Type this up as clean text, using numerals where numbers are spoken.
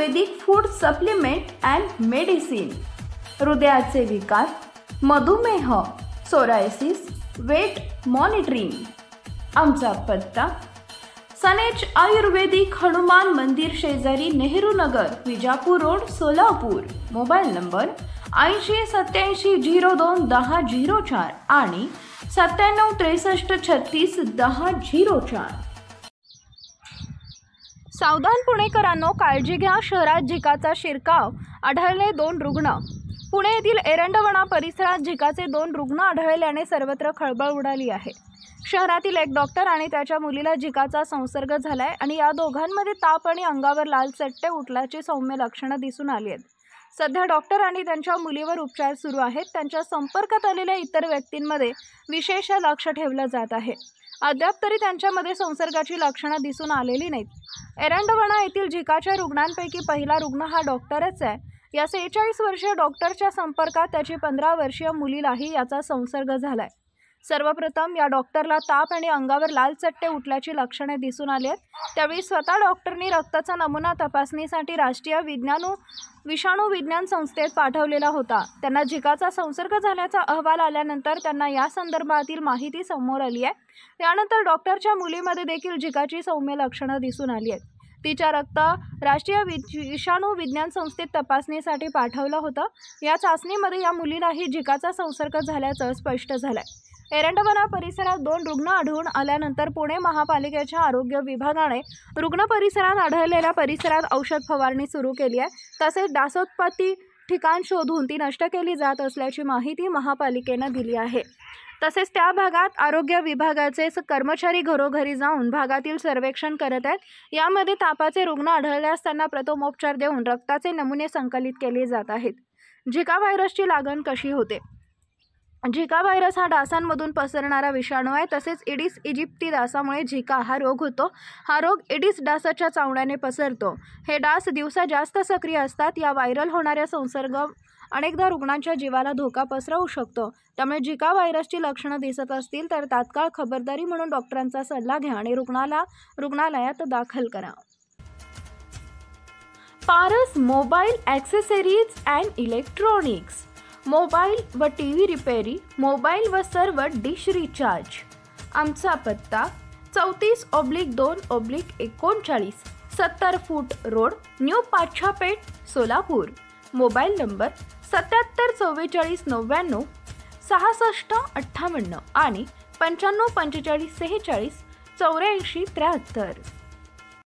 Ayurvedic food supplement and medicine, हृदयाचे विकार, मधुमेह, सोरायसिस, वेट मॉनिटरिंग। आमचा पत्ता सनेज आयुर्वेदिक हनुमान मंदिर शेजारी Nehru Nagar, Vijapur road, Solapur. Mobile number 8087021004 आणि 9763361004। सावधान पुणेकरांनो, काळजी घ्या, शहरात झिकाचा शिरकाव आढळले 2 रुग्ण। पुणे येथील एरंडवणा परिसरात झिकाचे 2 रुग्ण आढळल्याने सर्वत्र खळबळ उडाली आहे। शहरातील एक डॉक्टर आणि त्याच्या मुलीला झिकाचा संसर्ग झालाय आणि या दोघांमध्ये ताप आणि अंगावर लाल चट्टे उठल्याची सौम्य लक्षणं दिसून आली आहेत। सध्या डॉक्टर आणि त्यांच्या मुलीवर उपचार सुरू आहेत। त्यांच्या संपर्कात आलेल्या इतर व्यक्तींमध्ये विशेष लक्ष ठेवलं जात आहे। अद्याप तरी त्यांच्यामध्ये संसर्गाची लक्षणं दिसून आलेली नाहीत। एरंडवणा येथील झिकाच्या रुग्णांपैकी पहिला रुग्ण हा डॉक्टरच आहे। या 46 वर्षीय डॉक्टरच्या संपर्कात त्याची 15 वर्षीय मुलीलाही याचा संसर्ग झालाय। सर्वप्रथम या डॉक्टरला ताप आणि अंगावर लाल चट्टे उठल्याची लक्षणे दिसून आली आहेत। त्यावेळी स्वतः डॉक्टरनी रक्ताचा नमुना तपासणीसाठी राष्ट्रीय विषाणू विज्ञान संस्थेत पाठवलेला होता। त्यांना झिकाचा संसर्ग झाल्याचा अहवाल आल्यानंतर त्यांना या संदर्भातील माहिती समोर आली आहे। त्यानंतर डॉक्टरच्या मुलीमध्ये देखील झिकाची सौम्य लक्षणं दिसून आली आहेत। तिच्या रक्त राष्ट्रीय विषाणू विज्ञान संस्थेत तपासणीसाठी पाठवलं होतं। या चाचणीमध्ये या मुलीलाही झिकाचा संसर्ग झाल्याचं स्पष्ट झालंय। एरंडवणा परिसरात 2 रुग्ण आढळून आल्यानंतर पुणे महापालिकेच्या आरोग्य विभागाने रुग्ण परिसरात आढळलेल्या परिसरात औषध फवारणी सुरू केली आहे। तसेच डासोत्पत्ती ठिकाण शोधून ती नष्ट केली जात असल्याची माहिती महापालिकेने दिली आहे। तसेच त्या भागात आरोग्य विभागाचे कर्मचारी घरोघरी जाऊन भागातील सर्वेक्षण करत आहेत। यामध्ये तापाचे रुग्ण आढळल्यास त्यांना प्रथमोपचार देऊन रक्ताचे नमुने संकलित केले जात आहेत। झिका व्हायरसची लागण कशी होते? झिका व्हायरस हा डासांमधून पसरणारा विषाणू आहे। तसेच इडिस इजिप्ती डासामुळे झिका हा रोग होतो। हा रोग इडिस डासाच्या चावण्याने पसरतो। हे डास दिवसा जास्त सक्रिय असतात। या व्हायरल होणाऱ्या संसर्ग अनेकदा रुग्णांच्या जीवाला धोका पसरवू शकतो। त्यामुळे झिका व्हायरसची लक्षणं दिसत असतील तर तात्काळ खबरदारी म्हणून डॉक्टरांचा सल्ला घ्या आणि रुग्णालयात दाखल करा। Paras mobile accessories and electronics, mobile व टीव्ही रिपेरी, मोबाईल व सर्व डिश रिचार्ज। आमचा पत्ता 34/2/39, 70 फूट road, new Pachhapeth, Solapur. Mobile number 774499 6658 आणि 954546 8473।